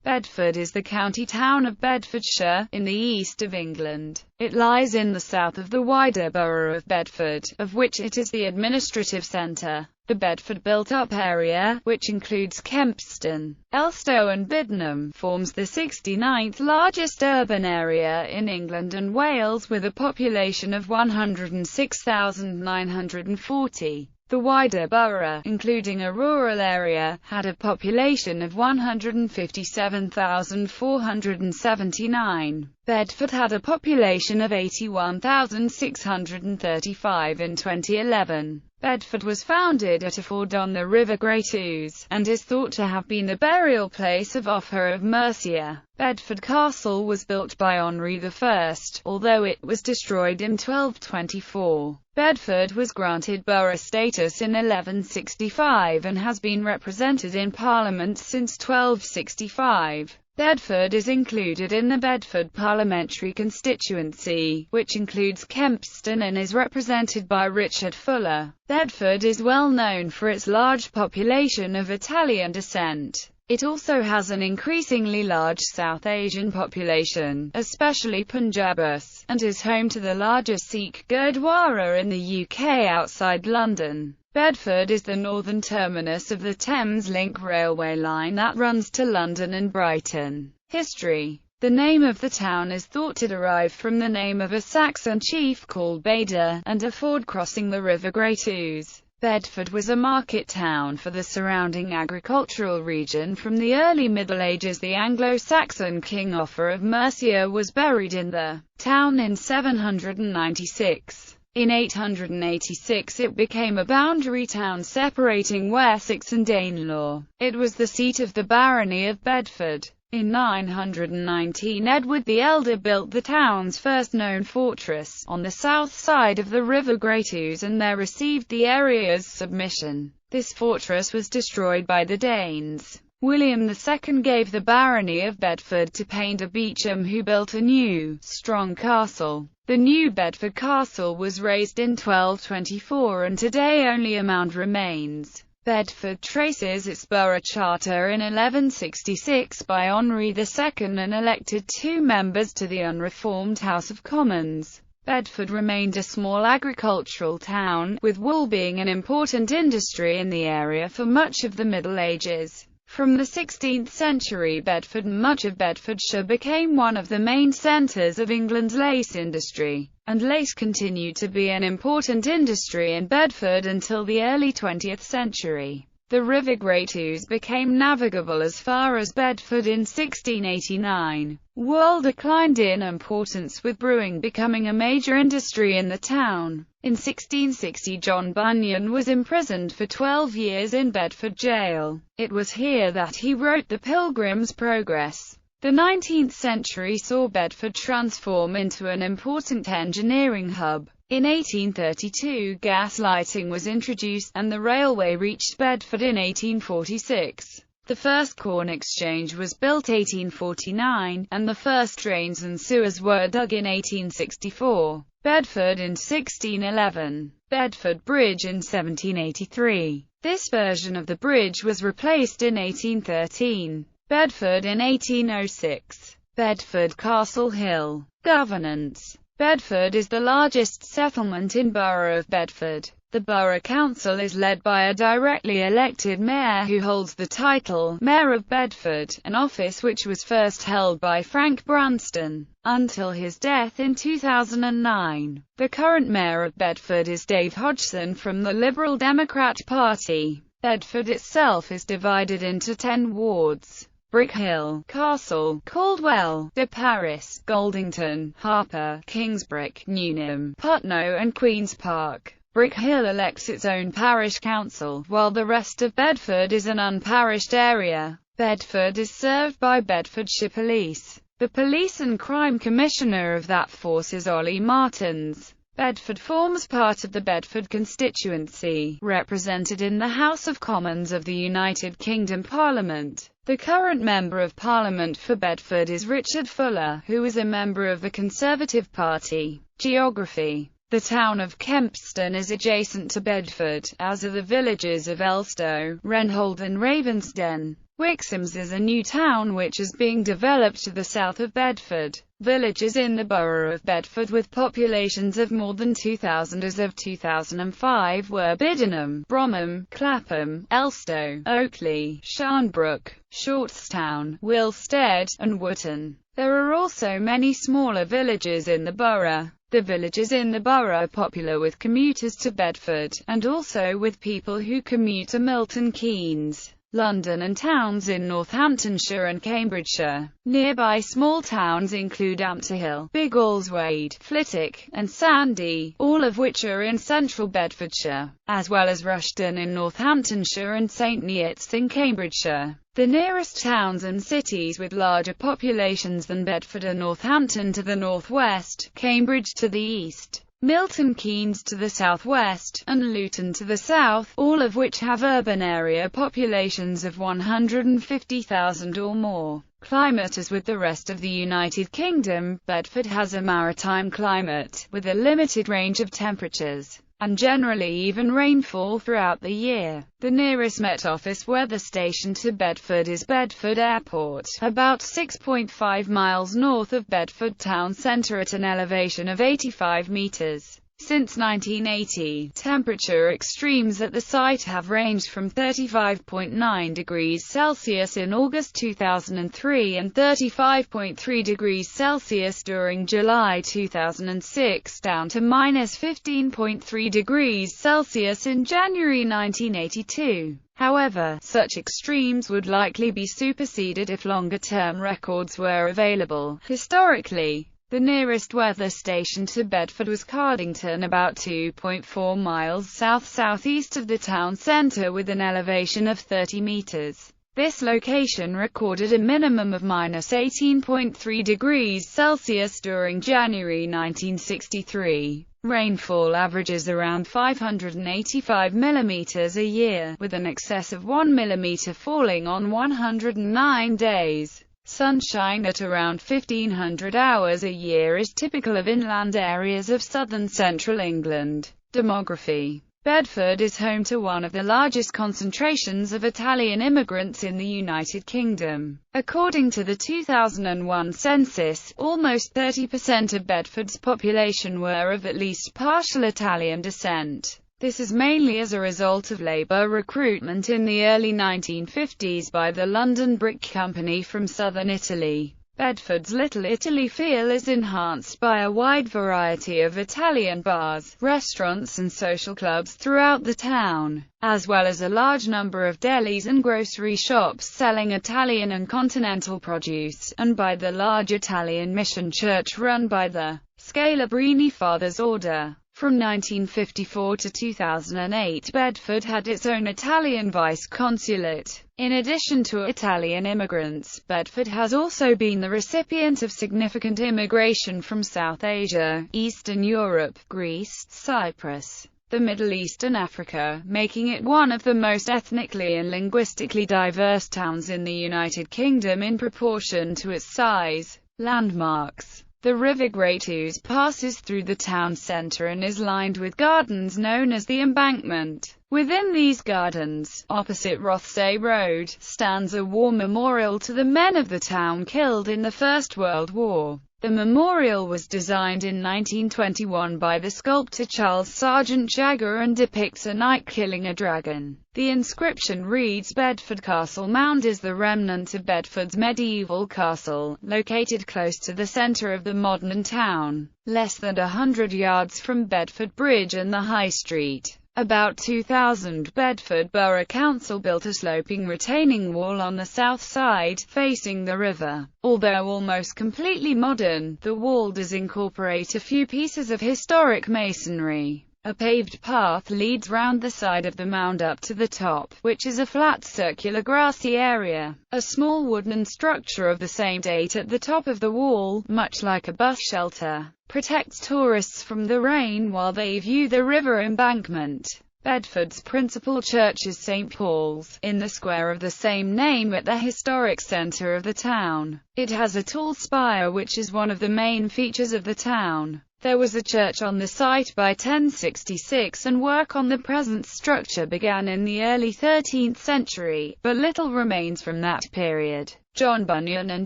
Bedford is the county town of Bedfordshire, in the east of England. It lies in the south of the wider borough of Bedford, of which it is the administrative centre. The Bedford built-up area, which includes Kempston, Elstow and Biddenham, forms the 69th largest urban area in England and Wales with a population of 106,940. The wider borough, including a rural area, had a population of 157,479. Bedford had a population of 81,635 in 2011. Bedford was founded at a ford on the River Great Ouse, and is thought to have been the burial place of Offa of Mercia. Bedford Castle was built by Henry I, although it was destroyed in 1224. Bedford was granted borough status in 1165 and has been represented in Parliament since 1265. Bedford is included in the Bedford parliamentary constituency, which includes Kempston and is represented by Richard Fuller. Bedford is well known for its large population of Italian descent. It also has an increasingly large South Asian population, especially Punjabis, and is home to the largest Sikh Gurdwara in the UK outside London. Bedford is the northern terminus of the Thames Link railway line that runs to London and Brighton. History. The name of the town is thought to derive from the name of a Saxon chief called Beda, and a ford crossing the River Great Ouse. Bedford was a market town for the surrounding agricultural region from the early Middle Ages. The Anglo-Saxon king Offa of Mercia was buried in the town in 796. In 886 it became a boundary town separating Wessex and Danelaw. It was the seat of the barony of Bedford. In 919 Edward the Elder built the town's first known fortress, on the south side of the River Great Ouse, and there received the area's submission. This fortress was destroyed by the Danes. William II gave the barony of Bedford to Painter Beauchamp, who built a new, strong castle. The new Bedford Castle was razed in 1224 and today only a mound remains. Bedford traces its borough charter in 1166 by Henry II and elected 2 members to the unreformed House of Commons. Bedford remained a small agricultural town, with wool being an important industry in the area for much of the Middle Ages. From the 16th century Bedford and much of Bedfordshire became one of the main centres of England's lace industry, and lace continued to be an important industry in Bedford until the early 20th century. The River Great Ouse became navigable as far as Bedford in 1689. Wool declined in importance, with brewing becoming a major industry in the town. In 1660 John Bunyan was imprisoned for 12 years in Bedford jail. It was here that he wrote The Pilgrim's Progress. The 19th century saw Bedford transform into an important engineering hub. In 1832 gas lighting was introduced, and the railway reached Bedford in 1846. The first corn exchange was built 1849, and the first drains and sewers were dug in 1864. Bedford in 1611. Bedford Bridge in 1783. This version of the bridge was replaced in 1813. Bedford in 1806. Bedford Castle Hill. Governance. Bedford is the largest settlement in Borough of Bedford. The Borough Council is led by a directly elected mayor who holds the title Mayor of Bedford, an office which was first held by Frank Branston, until his death in 2009. The current Mayor of Bedford is Dave Hodgson from the Liberal Democrat Party. Bedford itself is divided into 10 wards: Brick Hill, Castle, Caldwell, De Paris, Goldington, Harper, Kingsbrook, Newnham, Putney and Queen's Park. Brick Hill elects its own parish council, while the rest of Bedford is an unparished area. Bedford is served by Bedfordshire Police. The Police and Crime Commissioner of that force is Ollie Martins. Bedford forms part of the Bedford constituency, represented in the House of Commons of the United Kingdom Parliament. The current Member of Parliament for Bedford is Richard Fuller, who is a member of the Conservative Party. Geography. The town of Kempston is adjacent to Bedford, as are the villages of Elstow, Wrenhold and Ravensden. Wixhams is a new town which is being developed to the south of Bedford. Villages in the borough of Bedford with populations of more than 2,000 as of 2005 were Bidenham, Bromham, Clapham, Elstow, Oakley, Sharnbrook, Shortstown, Wilstead, and Wootton. There are also many smaller villages in the borough. The villages in the borough are popular with commuters to Bedford, and also with people who commute to Milton Keynes, London, and towns in Northamptonshire and Cambridgeshire. Nearby small towns include Ampthill, Biggleswade, Flitwick, and Sandy, all of which are in central Bedfordshire, as well as Rushden in Northamptonshire and St Neots in Cambridgeshire. The nearest towns and cities with larger populations than Bedford are Northampton to the northwest, Cambridge to the east, Milton Keynes to the southwest, and Luton to the south, all of which have urban area populations of 150,000 or more. Climate. As with the rest of the United Kingdom, Bedford has a maritime climate, with a limited range of temperatures, and generally even rainfall throughout the year. The nearest Met Office weather station to Bedford is Bedford Airport, about 6.5 miles north of Bedford town centre at an elevation of 85 metres. Since 1980, temperature extremes at the site have ranged from 35.9 degrees Celsius in August 2003 and 35.3 degrees Celsius during July 2006 down to minus 15.3 degrees Celsius in January 1982. However, such extremes would likely be superseded if longer-term records were available. Historically, the nearest weather station to Bedford was Cardington, about 2.4 miles south-southeast of the town centre with an elevation of 30 metres. This location recorded a minimum of minus 18.3 degrees Celsius during January 1963. Rainfall averages around 585 millimeters a year, with an excess of 1 millimeter falling on 109 days. Sunshine at around 1,500 hours a year is typical of inland areas of southern central England. Demography. Bedford is home to one of the largest concentrations of Italian immigrants in the United Kingdom. According to the 2001 census, almost 30% of Bedford's population were of at least partial Italian descent. This is mainly as a result of labour recruitment in the early 1950s by the London Brick Company from southern Italy. Bedford's Little Italy feel is enhanced by a wide variety of Italian bars, restaurants and social clubs throughout the town, as well as a large number of delis and grocery shops selling Italian and continental produce, and by the large Italian mission church run by the Scalabrini Fathers Order. From 1954 to 2008, Bedford had its own Italian vice-consulate. In addition to Italian immigrants, Bedford has also been the recipient of significant immigration from South Asia, Eastern Europe, Greece, Cyprus, the Middle East and Africa, making it one of the most ethnically and linguistically diverse towns in the United Kingdom in proportion to its size. Landmarks. The River Great Ouse passes through the town centre and is lined with gardens known as the Embankment. Within these gardens, opposite Rothsay Road, stands a war memorial to the men of the town killed in the First World War. The memorial was designed in 1921 by the sculptor Charles Sargent Jagger and depicts a knight killing a dragon. The inscription reads, "Bedford Castle Mound is the remnant of Bedford's medieval castle, located close to the centre of the modern town, less than 100 yards from Bedford Bridge and the High Street." About 2000, Bedford Borough Council built a sloping retaining wall on the south side, facing the river. Although almost completely modern, the wall does incorporate a few pieces of historic masonry. A paved path leads round the side of the mound up to the top, which is a flat circular grassy area. A small wooden structure of the same date at the top of the wall, much like a bus shelter, protects tourists from the rain while they view the river embankment. Bedford's principal church is St. Paul's, in the square of the same name at the historic centre of the town. It has a tall spire which is one of the main features of the town. There was a church on the site by 1066 and work on the present structure began in the early 13th century, but little remains from that period. John Bunyan and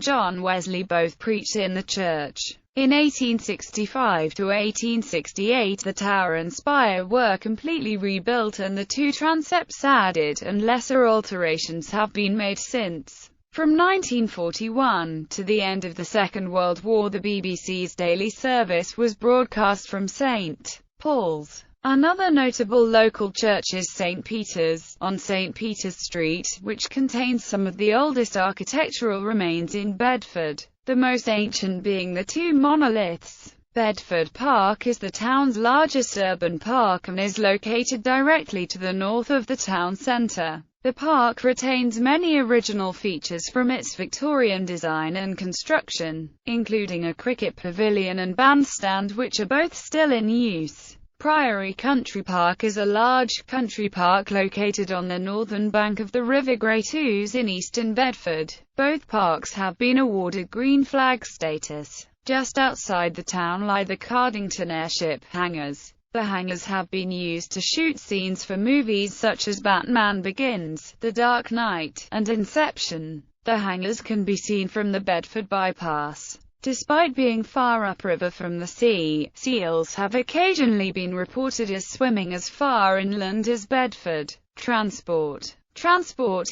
John Wesley both preached in the church. In 1865 to 1868 the tower and spire were completely rebuilt and the two transepts added, and lesser alterations have been made since. From 1941 to the end of the Second World War, the BBC's daily service was broadcast from St. Paul's. Another notable local church is St. Peter's, on St. Peter's Street, which contains some of the oldest architectural remains in Bedford, the most ancient being the two monoliths. Bedford Park is the town's largest urban park and is located directly to the north of the town centre. The park retains many original features from its Victorian design and construction, including a cricket pavilion and bandstand which are both still in use. Priory Country Park is a large country park located on the northern bank of the River Great Ouse in eastern Bedford. Both parks have been awarded green flag status. Just outside the town lie the Cardington airship hangars. The hangars have been used to shoot scenes for movies such as Batman Begins, The Dark Knight, and Inception. The hangars can be seen from the Bedford bypass. Despite being far upriver from the sea, seals have occasionally been reported as swimming as far inland as Bedford. Transport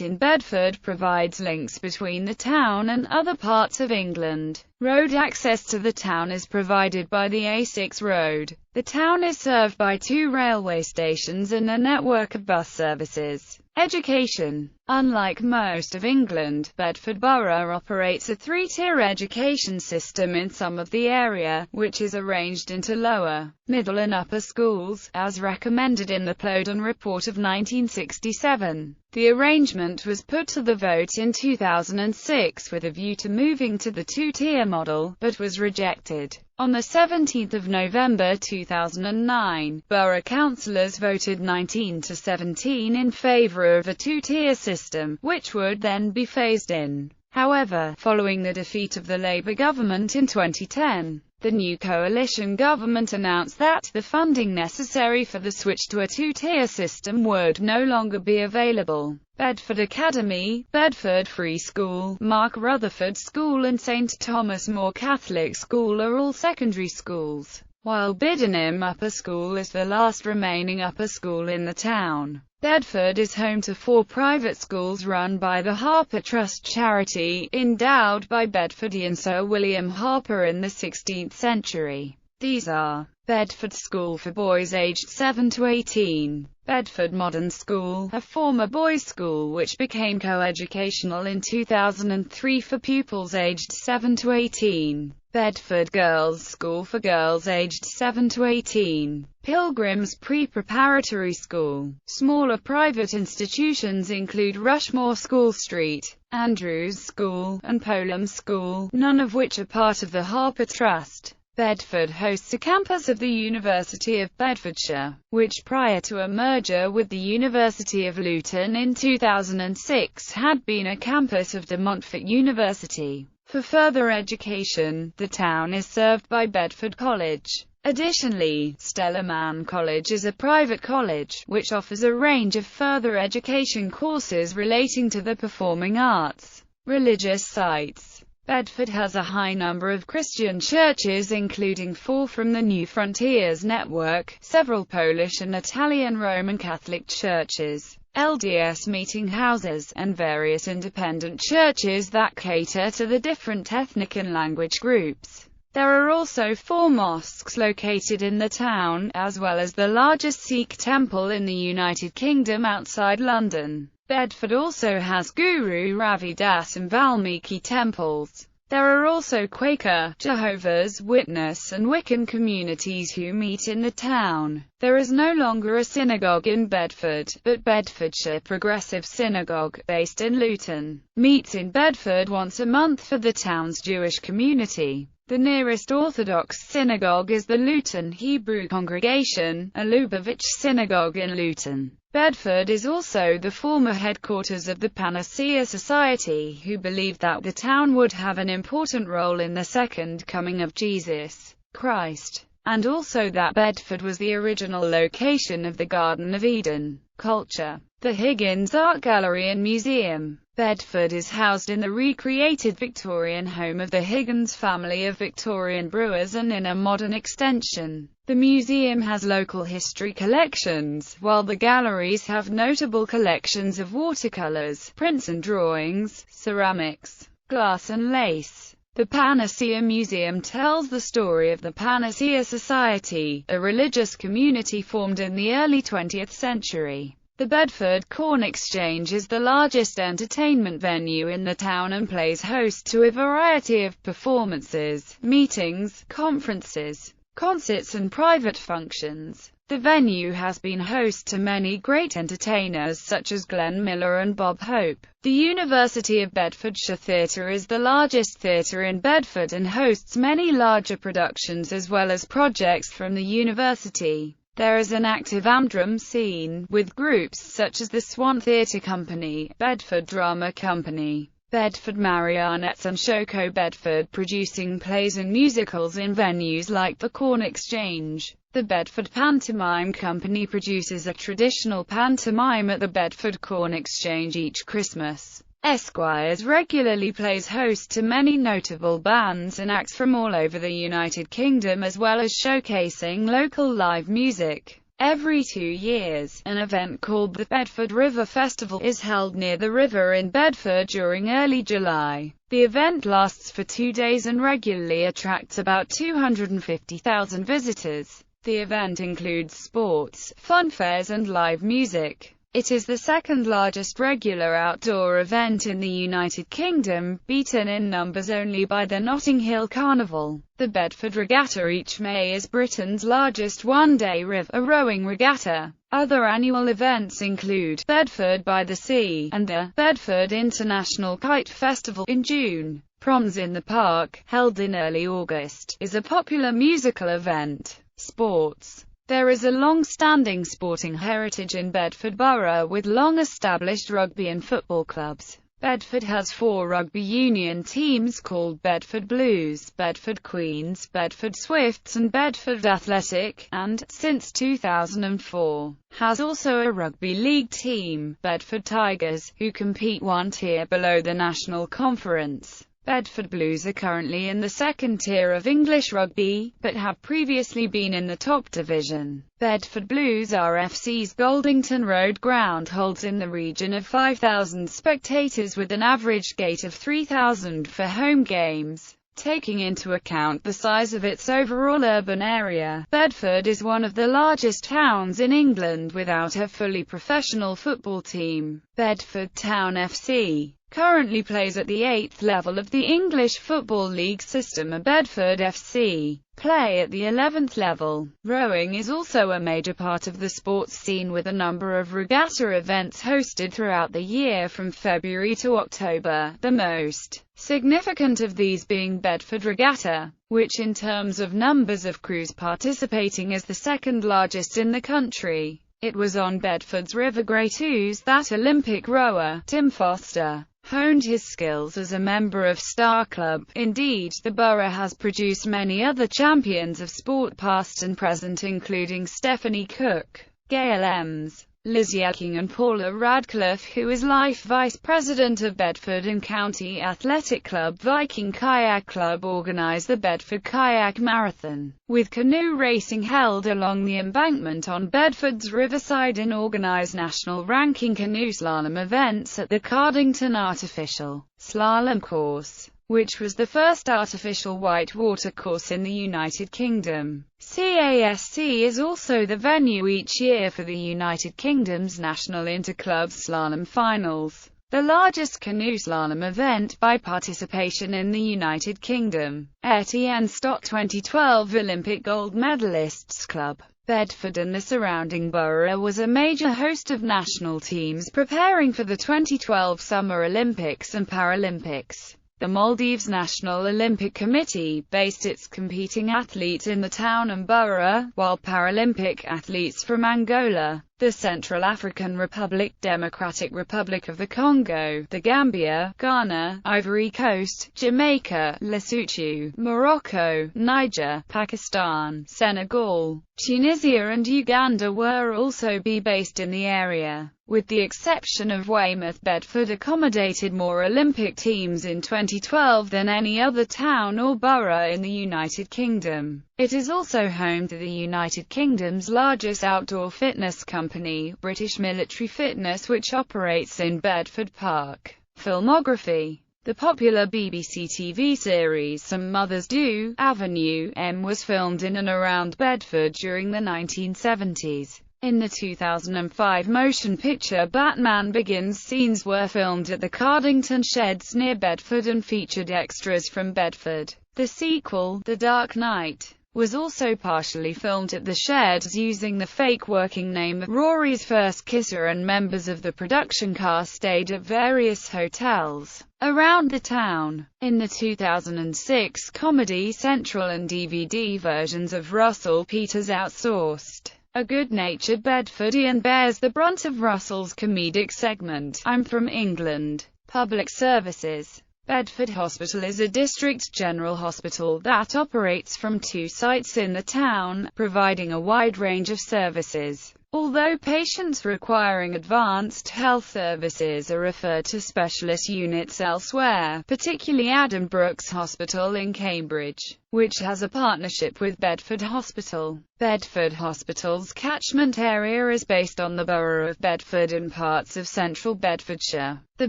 in Bedford provides links between the town and other parts of England. Road access to the town is provided by the A6 road. The town is served by 2 railway stations and a network of bus services. Education. Unlike most of England, Bedford Borough operates a 3-tier education system in some of the area, which is arranged into lower, middle and upper schools, as recommended in the Plowden Report of 1967. The arrangement was put to the vote in 2006 with a view to moving to the 2-tier model, but was rejected. On 17 November 2009, borough councillors voted 19 to 17 in favour of a 2-tier system, which would then be phased in. However, following the defeat of the Labour government in 2010, the new coalition government announced that the funding necessary for the switch to a 2-tier system would no longer be available. Bedford Academy, Bedford Free School, Mark Rutherford School and St Thomas More Catholic School are all secondary schools, while Bidenham Upper School is the last remaining upper school in the town. Bedford is home to 4 private schools run by the Harper Trust charity, endowed by Bedfordian Sir William Harper in the 16th century. These are Bedford School for boys aged 7 to 18, Bedford Modern School, a former boys' school which became co-educational in 2003 for pupils aged 7 to 18, Bedford Girls' School for girls aged 7 to 18, Pilgrim's Pre-Preparatory School. Smaller private institutions include Rushmore School Street, Andrews School, and Polam School, none of which are part of the Harper Trust. Bedford hosts a campus of the University of Bedfordshire, which prior to a merger with the University of Luton in 2006 had been a campus of De Montfort University. For further education, the town is served by Bedford College. Additionally, Stella Mann College is a private college, which offers a range of further education courses relating to the performing arts. Religious sites. Bedford has a high number of Christian churches, including 4 from the New Frontiers Network, several Polish and Italian Roman Catholic churches, LDS meeting houses, and various independent churches that cater to the different ethnic and language groups. There are also 4 mosques located in the town, as well as the largest Sikh temple in the United Kingdom outside London. Bedford also has Guru Ravi Das and Valmiki temples. There are also Quaker, Jehovah's Witness and Wiccan communities who meet in the town. There is no longer a synagogue in Bedford, but Bedfordshire Progressive Synagogue, based in Luton, meets in Bedford once a month for the town's Jewish community. The nearest Orthodox synagogue is the Luton Hebrew Congregation, a Lubavitch synagogue in Luton. Bedford is also the former headquarters of the Panacea Society, who believed that the town would have an important role in the second coming of Jesus Christ. and also that Bedford was the original location of the Garden of Eden. Culture. The Higgins Art Gallery and Museum. Bedford is housed in the recreated Victorian home of the Higgins family of Victorian brewers and in a modern extension. The museum has local history collections, while the galleries have notable collections of watercolors, prints and drawings, ceramics, glass and lace. The Panacea Museum tells the story of the Panacea Society, a religious community formed in the early 20th century. The Bedford Corn Exchange is the largest entertainment venue in the town and plays host to a variety of performances, meetings, conferences, concerts and private functions. The venue has been host to many great entertainers such as Glenn Miller and Bob Hope. The University of Bedfordshire Theatre is the largest theatre in Bedford and hosts many larger productions as well as projects from the university. There is an active Amdram scene, with groups such as the Swan Theatre Company, Bedford Drama Company, Bedford Marionettes and Shoko Bedford producing plays and musicals in venues like the Corn Exchange. The Bedford Pantomime Company produces a traditional pantomime at the Bedford Corn Exchange each Christmas. Esquires regularly plays host to many notable bands and acts from all over the United Kingdom as well as showcasing local live music. Every 2 years, an event called the Bedford River Festival is held near the river in Bedford during early July. The event lasts for 2 days and regularly attracts about 250,000 visitors. The event includes sports, fun fairs and live music. It is the second largest regular outdoor event in the United Kingdom, beaten in numbers only by the Notting Hill Carnival. The Bedford Regatta each May is Britain's largest one-day river rowing regatta. Other annual events include Bedford by the Sea, and the Bedford International Kite Festival in June. Proms in the Park, held in early August, is a popular musical event. Sports. There is a long-standing sporting heritage in Bedford Borough with long-established rugby and football clubs. Bedford has 4 rugby union teams called Bedford Blues, Bedford Queens, Bedford Swifts and Bedford Athletic, and, since 2004, has also a rugby league team, Bedford Tigers, who compete one tier below the National Conference. Bedford Blues are currently in the second tier of English rugby, but have previously been in the top division. Bedford Blues RFC's Goldington Road ground holds in the region of 5,000 spectators with an average gate of 3,000 for home games. Taking into account the size of its overall urban area, Bedford is one of the largest towns in England without a fully professional football team. Bedford Town FC currently plays at the 8th level of the English Football League system, and Bedford FC play at the 11th level. Rowing is also a major part of the sports scene with a number of regatta events hosted throughout the year from February to October, the most significant of these being Bedford Regatta, which in terms of numbers of crews participating is the second largest in the country. It was on Bedford's River Great Ouse that Olympic rower Tim Foster honed his skills as a member of Star Club. Indeed, the borough has produced many other champions of sport past and present including Stephanie Cook, Gail Ems, Liz Yelking and Paula Radcliffe, who is life vice president of Bedford and County Athletic Club. Viking Kayak Club organise the Bedford Kayak Marathon, with canoe racing held along the embankment on Bedford's riverside, and organise national ranking canoe slalom events at the Cardington Artificial Slalom Course, which was the first artificial whitewater course in the United Kingdom. CASC is also the venue each year for the United Kingdom's National Interclub Slalom Finals, the largest canoe slalom event by participation in the United Kingdom. Etienne Stott 2012 Olympic gold medalists club. Bedford and the surrounding borough was a major host of national teams preparing for the 2012 Summer Olympics and Paralympics. The Maldives National Olympic Committee based its competing athletes in the town and borough, while Paralympic athletes from Angola, the Central African Republic, Democratic Republic of the Congo, the Gambia, Ghana, Ivory Coast, Jamaica, Lesotho, Morocco, Niger, Pakistan, Senegal, Tunisia and Uganda were also based in the area. With the exception of Weymouth, Bedford accommodated more Olympic teams in 2012 than any other town or borough in the United Kingdom. It is also home to the United Kingdom's largest outdoor fitness company, British Military Fitness, which operates in Bedford Park. Filmography. The popular BBC TV series Some Mothers Do, Avenue M was filmed in and around Bedford during the 1970s. In the 2005 motion picture Batman Begins, scenes were filmed at the Cardington Sheds near Bedford and featured extras from Bedford. The sequel, The Dark Knight, was also partially filmed at the Sheds using the fake working name of Rory's first kisser, and members of the production cast stayed at various hotels around the town. In the 2006 Comedy Central and DVD versions of Russell Peters' Outsourced, a good-natured Bedfordian bears the brunt of Russell's comedic segment, I'm from England. Public services. Bedford Hospital is a district general hospital that operates from 2 sites in the town, providing a wide range of services. Although patients requiring advanced health services are referred to specialist units elsewhere, particularly Adam Brooks Hospital in Cambridge, which has a partnership with Bedford Hospital. Bedford Hospital's catchment area is based on the borough of Bedford and parts of central Bedfordshire. The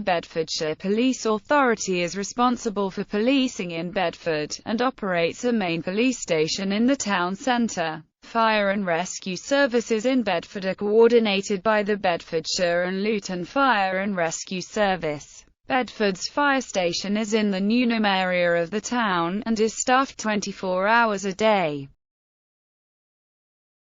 Bedfordshire Police Authority is responsible for policing in Bedford, and operates a main police station in the town centre. Fire and rescue services in Bedford are coordinated by the Bedfordshire and Luton Fire and Rescue Service. Bedford's fire station is in the Newnham area of the town, and is staffed 24 hours a day.